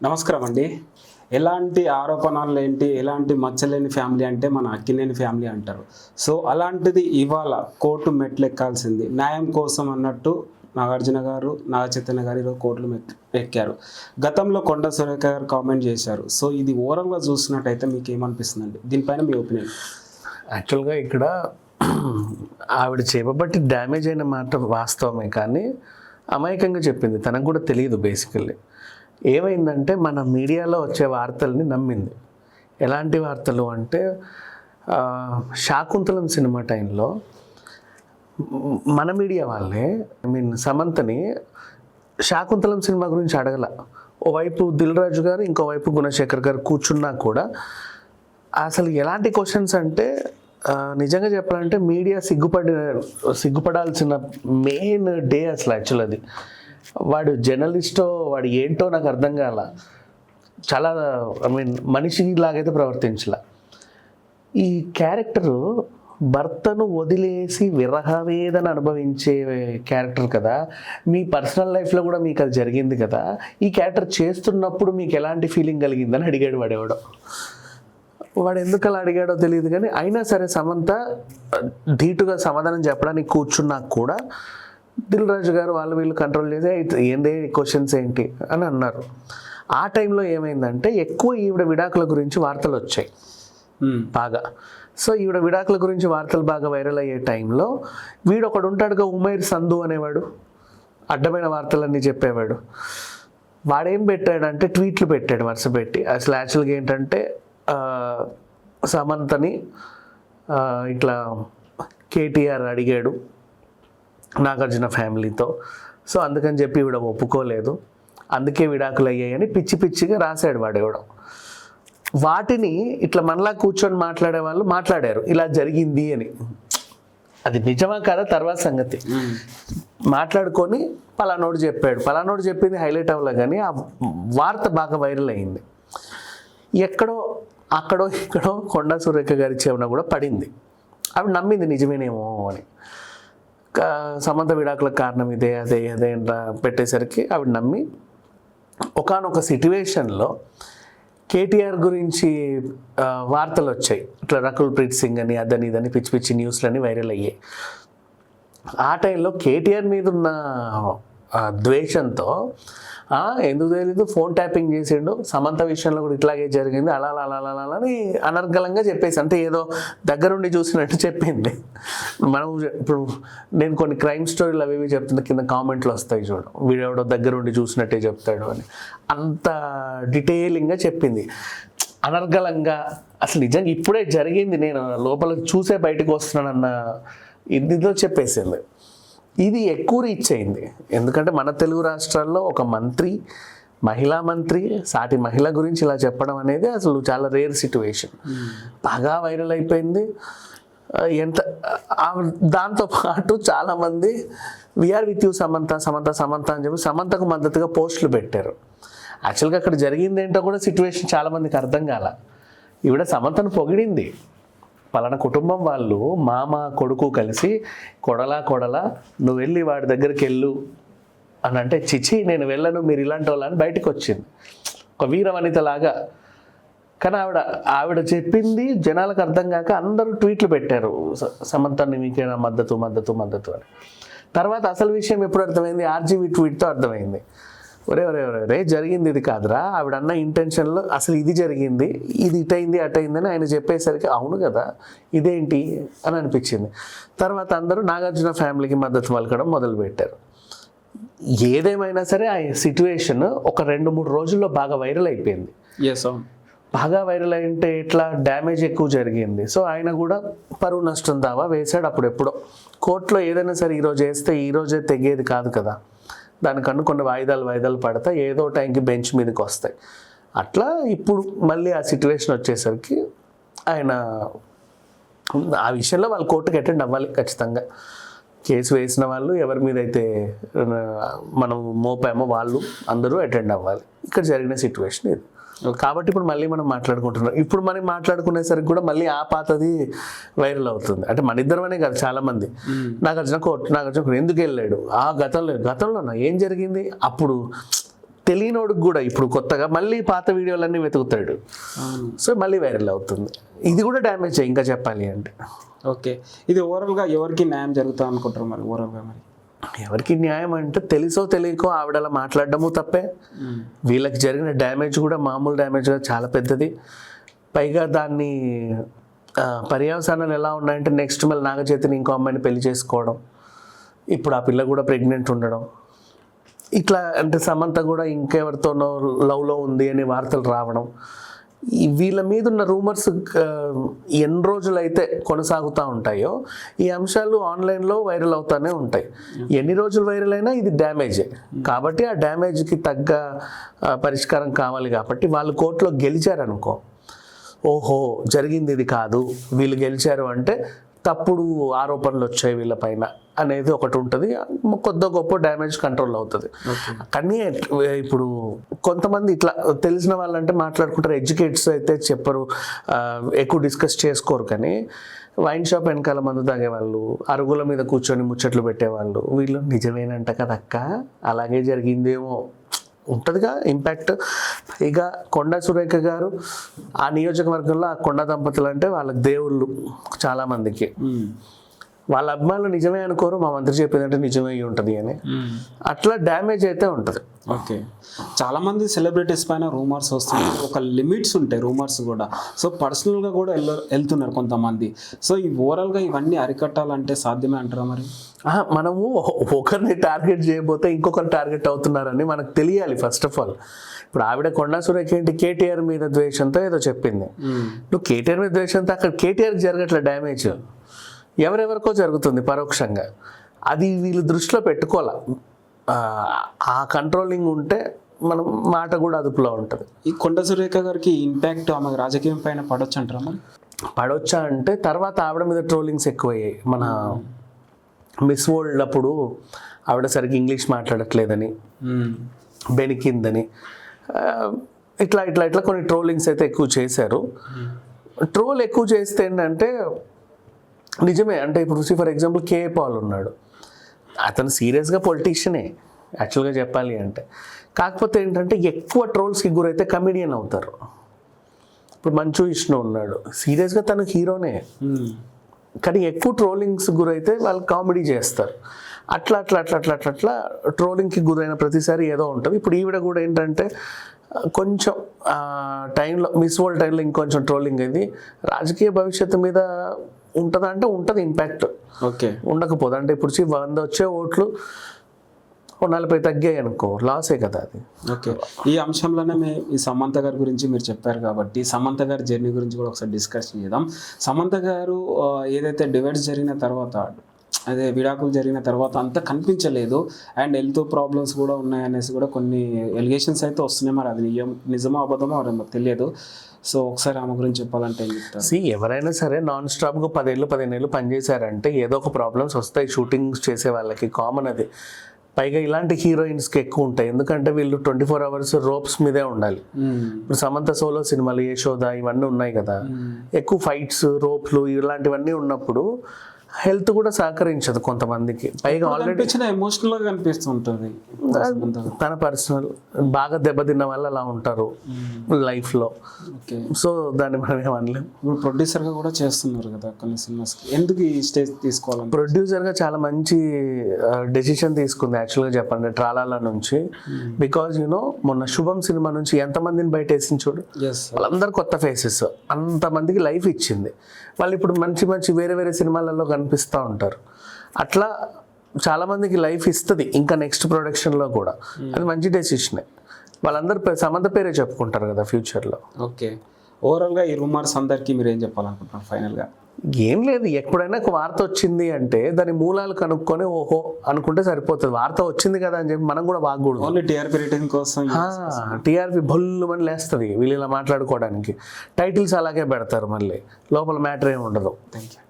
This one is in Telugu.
నమస్కారం అండి. ఎలాంటి ఆరోపణలు ఏంటి, ఎలాంటి మచ్చలేని ఫ్యామిలీ అంటే మన అక్కినేని ఫ్యామిలీ అంటారు. సో అలాంటిది ఇవాళ కోర్టు మెట్లెక్కాల్సింది న్యాయం కోసం అన్నట్టు నాగార్జున గారు, నాగ చైతన్య గారు ఈరోజు కోర్టులు ఎక్కారు. గతంలో కొండ సురేఖ గారు కామెంట్ చేశారు. సో ఇది ఓవరాల్గా చూసినట్టయితే మీకు ఏమనిపిస్తుందండి? దీనిపైన మీ ఒపీనియన్. యాక్చువల్గా ఇక్కడ ఆవిడ చేపబట్టి డ్యామేజ్ అయిన మాట వాస్తవమే, కానీ అమాయకంగా చెప్పింది. తనకు కూడా తెలియదు. బేసికల్లీ ఏమైందంటే మన మీడియాలో వచ్చే వార్తల్ని నమ్మింది. ఎలాంటి వార్తలు అంటే శాకుంతలం సినిమా టైంలో మన మీడియా వాళ్ళే సమంతని శాకుంతలం సినిమా గురించి అడగల. ఓవైపు దిల్ రాజు గారు, ఇంకోవైపు గుణశేఖర్ గారు కూర్చున్నా కూడా అసలు ఎలాంటి క్వశ్చన్స్ అంటే నిజంగా చెప్పాలంటే మీడియా సిగ్గుపడాల్సిన మెయిన్ డే అసలు. యాక్చువల్ అది వాడు జర్నలిస్టో వాడు ఏంటో నాకు అర్థం కాల. చాలా మనిషిలాగైతే ప్రవర్తించలే. ఈ క్యారెక్టరు భర్తను వదిలేసి విరహవేదన అనుభవించే క్యారెక్టర్ కదా. మీ పర్సనల్ లైఫ్లో కూడా మీకు అది జరిగింది కదా. ఈ క్యారెక్టర్ చేస్తున్నప్పుడు మీకు ఎలాంటి ఫీలింగ్ కలిగిందని అడిగాడు వాడెవడో. వాడు ఎందుకు అలా అడిగాడో తెలియదు, కానీ అయినా సరే సమంత ధీటుగా సమాధానం చెప్పడానికి కూర్చున్నా కూడా దిల్ రాజు గారు వాళ్ళు వీళ్ళు కంట్రోల్ చేసి ఏందే క్వశ్చన్స్ ఏంటి అని అన్నారు. ఆ టైంలో ఏమైందంటే ఎక్కువ ఈవిడ విడాకుల గురించి వార్తలు వచ్చాయి బాగా. సో ఈవిడ విడాకుల గురించి వార్తలు బాగా వైరల్ అయ్యే టైంలో వీడు ఒకడు ఉంటాడుగా, ఉమైర్ సంధు అనేవాడు, అడ్డమైన వార్తలన్నీ చెప్పేవాడు. వాడేం పెట్టాడంటే ట్వీట్లు పెట్టాడు వరుస పెట్టి. అసలు యాక్చువల్గా ఏంటంటే సమంతని ఇట్లా కేటీఆర్ అడిగాడు నాగార్జున ఫ్యామిలీతో. సో అందుకని చెప్పి ఈవిడ ఒప్పుకోలేదు, అందుకే విడాకులు అయ్యాయని పిచ్చి పిచ్చిగా రాశాడు వాడేవాడు. వాటిని ఇట్లా మనలా కూర్చొని మాట్లాడే వాళ్ళు మాట్లాడారు ఇలా జరిగింది అని. అది నిజమా కాదా తర్వాత సంగతి. మాట్లాడుకొని పలానోడు చెప్పాడు, పలానోడు చెప్పింది హైలైట్ అవ్వలే, కానీ ఆ వార్త బాగా వైరల్ అయింది. ఎక్కడో అక్కడో ఇక్కడో కొండా సురేఖ గారి చెవున కూడా పడింది. ఆవిడ నమ్మింది నిజమేనేమో అని. సమంత విడాకులకు కారణం ఇదే అదే అదే పెట్టేసరికి ఆవిడ నమ్మి ఒకానొక సిట్యువేషన్లో కేటీఆర్ గురించి వార్తలు వచ్చాయి. ఇట్లా రకుల్ ప్రీత్ సింగ్ అని అదని ఇదని పిచ్చి పిచ్చి న్యూస్లన్నీ వైరల్ అయ్యాయి. ఆ టైంలో కేటీఆర్ మీద ఉన్న ద్వేషంతో ఎందుకు తెలీదు ఫోన్ ట్యాపింగ్ చేసిండు, సమంత విషయంలో కూడా ఇట్లాగే జరిగింది అలా అలా అలా అలా అని అనర్గళంగా చెప్పేసి, అంటే ఏదో దగ్గరుండి చూసినట్టు చెప్పింది. మనం ఇప్పుడు నేను కొన్ని క్రైమ్ స్టోరీలు అవి చెప్తున్నా, కింద కామెంట్లు వస్తాయి చూడు, వీడెవడో దగ్గరుండి చూసినట్టే చెప్తాడు అని. అంత డీటెయిలింగ్గా చెప్పింది అనర్గళంగా. అసలు నిజంగా ఇప్పుడే జరిగింది, నేను లోపలికి చూసే బయటకు వస్తున్నానన్న ఇదితో చెప్పేసింది. ఇది ఎక్కువ రీచ్ అయింది. ఎందుకంటే మన తెలుగు రాష్ట్రాల్లో ఒక మంత్రి, మహిళా మంత్రి, సాటి మహిళ గురించి ఇలా చెప్పడం అనేది అసలు చాలా రేర్ సిట్యువేషన్. బాగా వైరల్ అయిపోయింది. దాంతో పాటు చాలామంది we are with you Samantha Samantha Samantha అని చెప్పి సమంతకు మద్దతుగా పోస్టులు పెట్టారు. యాక్చువల్గా అక్కడ జరిగింది ఏంటో కూడా సిట్యువేషన్ చాలామందికి అర్థం కాల. ఈవిడ సమంతను పొగిడింది. పలానా కుటుంబం వాళ్ళు మామ కొడుకు కలిసి కొడలా నువ్వు వెళ్ళి వాడి దగ్గరికి వెళ్ళు అని అంటే, చిచి నేను వెళ్ళను మీరు ఇలాంటి వాళ్ళని బయటకు వచ్చింది ఒక వీరవనితలాగా. కానీ ఆవిడ చెప్పింది జనాలకు అర్థం కాక అందరూ ట్వీట్లు పెట్టారు, సమంతాన్ని మీకేనా మద్దతు మద్దతు మద్దతు అని. తర్వాత అసలు విషయం ఎప్పుడు అర్థమైంది? ఆర్జీవీ ట్వీట్తో అర్థమైంది. ఒరే జరిగింది ఇది కాదురా, ఆవిడ అన్న ఇంటెన్షన్లో అసలు ఇది జరిగింది, ఇది ఇటైంది అటైందని ఆయన చెప్పేసరికి అవును కదా ఇదేంటి అని అనిపించింది. తర్వాత అందరూ నాగార్జున ఫ్యామిలీకి మద్దతు పలకడం మొదలుపెట్టారు. ఏదేమైనా సరే ఆ సిట్యువేషన్ ఒక 2-3 రోజుల్లో బాగా వైరల్ అయిపోయింది. బాగా వైరల్ అయింటే ఇట్లా డ్యామేజ్ ఎక్కువ జరిగింది. సో ఆయన కూడా పరువు నష్టం దావా వేశాడు. అప్పుడెప్పుడో కోర్టులో ఏదైనా సరే ఈరోజు వేస్తే ఈరోజే తెగేది కాదు కదా, దానికన్నా కొన్ని వాయిదాలు పడతాయి, ఏదో టైంకి బెంచ్ మీదకి వస్తాయి. అట్లా ఇప్పుడు మళ్ళీ ఆ సిట్యువేషన్ వచ్చేసరికి ఆయన ఆ విషయంలో వాళ్ళు కోర్టుకి అటెండ్ అవ్వాలి ఖచ్చితంగా. కేసు వేసిన వాళ్ళు ఎవరి మీద అయితే మనం మోపామో వాళ్ళు అందరూ అటెండ్ అవ్వాలి. ఇక్కడ జరిగిన సిట్యువేషన్ ఇది. కాబట్టి ఇప్పుడు మళ్ళీ మనం మాట్లాడుకుంటున్నాం. ఇప్పుడు మనం మాట్లాడుకునేసరికి కూడా మళ్ళీ ఆ పాతది వైరల్ అవుతుంది. అంటే మన ఇద్దరమనే కాదు, చాలా మంది నాగార్జున ఎందుకు వెళ్ళాడు, ఆ గతంలోనా ఏం జరిగింది, అప్పుడు తెలియనోడికి కూడా ఇప్పుడు కొత్తగా మళ్ళీ పాత వీడియోలన్నీ వెతుకుతాడు, సో మళ్ళీ వైరల్ అవుతుంది. ఇది కూడా డ్యామేజ్ ఇంకా చెప్పాలి అంటే. ఓకే, ఇది ఓవరాల్గా ఎవరికి న్యాయం జరుగుతుంది అనుకుంటారు మరి ఓవరాల్గా? మరి ఎవరికి న్యాయం అంటే తెలుసో తెలియకో ఆవిడ అలా మాట్లాడడము తప్పే. వీళ్ళకి జరిగిన డ్యామేజ్ కూడా మామూలు డ్యామేజ్ చాలా పెద్దది. పైగా దాన్ని పర్యవసానాలు ఎలా ఉన్నాయంటే నెక్స్ట్ మళ్ళీ నాగచైతన్య ఇంకో అమ్మాయిని పెళ్లి చేసుకోవడం, ఇప్పుడు ఆ పిల్ల కూడా ప్రెగ్నెంట్ ఉండడం, ఇట్లా అంటే సమంత కూడా ఇంకెవరితోనో లవ్లో ఉంది అనే వార్తలు రావడం, వీళ్ళ మీద ఉన్న రూమర్స్ ఎన్ని రోజులైతే కొనసాగుతూ ఉంటాయో ఈ అంశాలు ఆన్లైన్లో వైరల్ అవుతూనే ఉంటాయి. ఎన్ని రోజులు వైరల్ అయినా ఇది డ్యామేజే కాబట్టి ఆ డ్యామేజ్కి తగ్గ పరిష్కారం కావాలి. కాబట్టి వాళ్ళు కోర్టులో గెలిచారనుకో, ఓహో జరిగింది ఇది కాదు, వీళ్ళు గెలిచారు అంటే తప్పుడు ఆరోపణలు వచ్చాయి వీళ్ళపైన అనేది ఒకటి ఉంటుంది, కొద్ది గొప్ప డ్యామేజ్ కంట్రోల్ అవుతుంది. కానీ ఇప్పుడు కొంతమంది ఇట్లా తెలిసిన వాళ్ళంటే మాట్లాడుకుంటారు, ఎడ్యుకేట్స్ అయితే చెప్పరు, ఎక్కువ డిస్కస్ చేసుకోరు. కానీ వైన్ షాప్ వెనకాల మందు తాగేవాళ్ళు, అరుగుల మీద కూర్చొని ముచ్చట్లు పెట్టేవాళ్ళు, వీళ్ళు నిజమేనంట కదక్క అలాగే జరిగిందేమో ఉంటుందిగా ఇంపాక్ట్. పైగా కొండా సురేఖ గారు ఆ నియోజకవర్గంలో ఆ కొండ దంపతులు అంటే వాళ్ళకి దేవుళ్ళు చాలామందికి. వాళ్ళ అభిమానులు నిజమే అనుకోరు, మా మంత్రి చెప్పేదంటే నిజమే ఉంటుంది అని, అట్లా డ్యామేజ్ అయితే ఉంటుంది. ఓకే, చాలా మంది సెలబ్రిటీస్ పైన రూమర్స్ వస్తున్నాయి, ఒక లిమిట్స్ ఉంటాయి రూమర్స్ కూడా. సో పర్సనల్గా కూడా వెళ్తున్నారు కొంతమంది. సో ఈ ఓవరాల్గా ఇవన్నీ అరికట్టాలంటే సాధ్యమే అంటారా మరి? మనము ఒకరిని టార్గెట్ చేయబోతే ఇంకొకరు టార్గెట్ అవుతున్నారని మనకు తెలియాలి ఫస్ట్ ఆఫ్ ఆల్. ఇప్పుడు ఆవిడ కొండా సురేఖ ఏంటి కేటీఆర్ మీద ద్వేషంతో ఏదో చెప్పింది, నువ్వు కేటీఆర్ మీద ద్వేషంతో అక్కడ కేటీఆర్కి జరగట్లే డ్యామేజ్, ఎవరెవరికో జరుగుతుంది పరోక్షంగా. అది వీళ్ళు దృష్టిలో పెట్టుకోవాలి. ఆ కంట్రోలింగ్ ఉంటే మనం మాట కూడా అదుపులో ఉంటుంది. ఈ కొండా సురేఖ గారికి ఇంపాక్ట్ ఆమె రాజకీయం పైన పడవచ్చు అంటారా మరి? పడవచ్చా అంటే తర్వాత ఆవిడ మీద ట్రోలింగ్స్ ఎక్కువయ్యాయి. మన మిస్ వరల్డ్ అప్పుడు ఆవిడ సరిగ్గా ఇంగ్లీష్ మాట్లాడట్లేదని, బెనికిందని, ఇట్లా ఇట్లా ఇట్లా కొన్ని ట్రోలింగ్స్ అయితే ఎక్కువ చేశారు. ట్రోల్ ఎక్కువ చేస్తే ఏంటంటే నిజమే అంటే ఇప్పుడు ఫర్ ఎగ్జాంపుల్ కేఏ పాల్ ఉన్నాడు, అతను సీరియస్గా పొలిటీషియనే యాక్చువల్గా చెప్పాలి అంటే. కాకపోతే ఏంటంటే ఎక్కువ ట్రోల్స్కి గురైతే కమెడియన్ అవుతారు. ఇప్పుడు మంచు విష్ణు ఉన్నాడు, సీరియస్గా తను హీరోనే, కానీ ఎక్కువ ట్రోలింగ్స్ గురైతే వాళ్ళు కామెడీ చేస్తారు. అట్లా అట్లా అట్లా అట్లా అట్లా అట్లా ట్రోలింగ్కి గురైన ప్రతిసారి ఏదో ఉంటుంది. ఇప్పుడు ఈవిడ కూడా ఏంటంటే కొంచెం టైంలో మిస్ వరల్డ్ టైంలో ఇంకొంచెం ట్రోలింగ్ అయింది. రాజకీయ భవిష్యత్తు మీద ఉంటుందా అంటే ఉంటుంది ఇంపాక్ట్. ఓకే, ఉండకపోదు అంటే ఇప్పుడు 100 వచ్చే ఓట్లు 40 తగ్గాయి అనుకో, లాసే కదా అది. ఓకే, ఈ అంశంలోనే ఈ సమంత గారి గురించి మీరు చెప్పారు కాబట్టి సమంత గారి జర్నీ గురించి కూడా ఒకసారి డిస్కషన్ చేద్దాం. సమంత గారు ఏదైతే డివైడ్స్ జరిగిన తర్వాత, అదే విడాకులు జరిగిన తర్వాత అంత కనిపించలేదు, అండ్ హెల్త్ ప్రాబ్లమ్స్ కూడా ఉన్నాయనేసి కూడా కొన్ని ఎలిగేషన్స్ అయితే వస్తున్నాయి. మరి అది నిజమో అబద్ధమో తెలియదు. సో ఒకసారి ఆమె గురించి చెప్పాలంటే ఏం చెప్తారు? ఎవరైనా సరే నాన్ స్టాప్గా 10 ఏళ్ళు పనిచేశారంటే ఏదో ఒక ప్రాబ్లమ్స్ వస్తాయి. షూటింగ్స్ చేసే వాళ్ళకి కామన్ అది. పైగా ఇలాంటి హీరోయిన్స్కి ఎక్కువ ఉంటాయి, ఎందుకంటే వీళ్ళు 24 hours రోప్స్ మీదే ఉండాలి. ఇప్పుడు సమంత సోలో సినిమాలు, యశోద ఇవన్నీ ఉన్నాయి కదా, ఎక్కువ ఫైట్స్, రోప్లు ఇలాంటివన్నీ ఉన్నప్పుడు హెల్త్ కూడా సహకరించదు కొంతమందికి. పైగా ఆల్రెడీ ఎమోషనల్ గా కనిపిస్తుంటుంది. తన పర్సనల్ బాగా దెబ్బతిన్న వాళ్ళు అలా ఉంటారు లైఫ్ లో. సో దాన్ని మనం ఏమనలేం. ఇప్పుడు ప్రొడ్యూసర్ గా కూడా చేస్తున్నారు కదా కొన్ని సినిమాస్, ఎందుకు ఈ స్టేజ్ తీసుకోవాలి? ప్రొడ్యూసర్ గా చాలా మంచి డెసిషన్ తీసుకుంది యాక్చువల్గా చెప్పండి, ట్రాలాల నుంచి. బికాజ్ మొన్న శుభం సినిమా నుంచి ఎంతమందిని బయట వేసింది చూడు, వాళ్ళందరూ కొత్త ఫేసెస్, అంతమందికి లైఫ్ ఇచ్చింది. వాళ్ళు ఇప్పుడు మంచి మంచి వేరే వేరే సినిమాలలో కనిపిస్తూ ఉంటారు. అట్లా చాలామందికి లైఫ్ ఇస్తుంది ఇంకా నెక్స్ట్ ప్రొడక్షన్లో కూడా. అది మంచి డెసిషనే. వాళ్ళందరూ సమంత పేరే చెప్పుకుంటారు కదా ఫ్యూచర్లో. ఓకే, ఓవరాల్గా ఈ రూమర్స్ అందరికీ మీరు ఏం చెప్పాలనుకుంటున్నారు ఫైనల్గా? ఏం లేదు, ఎప్పుడైనా ఒక వార్త వచ్చింది అంటే దాని మూలాలు కనుక్కొని ఓహో అనుకుంటే సరిపోతుంది. వార్త వచ్చింది కదా అని చెప్పి మనం కూడా వాగకూడదు. ఓన్లీ టీఆర్పీ రేటింగ్ కోసం టీఆర్పీ భల్లు అని లేస్తుంది వీళ్ళు ఇలా మాట్లాడుకోవడానికి. టైటిల్స్ అలాగే పెడతారు, మళ్ళీ లోపల మ్యాటర్ ఏమి ఉండదు. Thank you.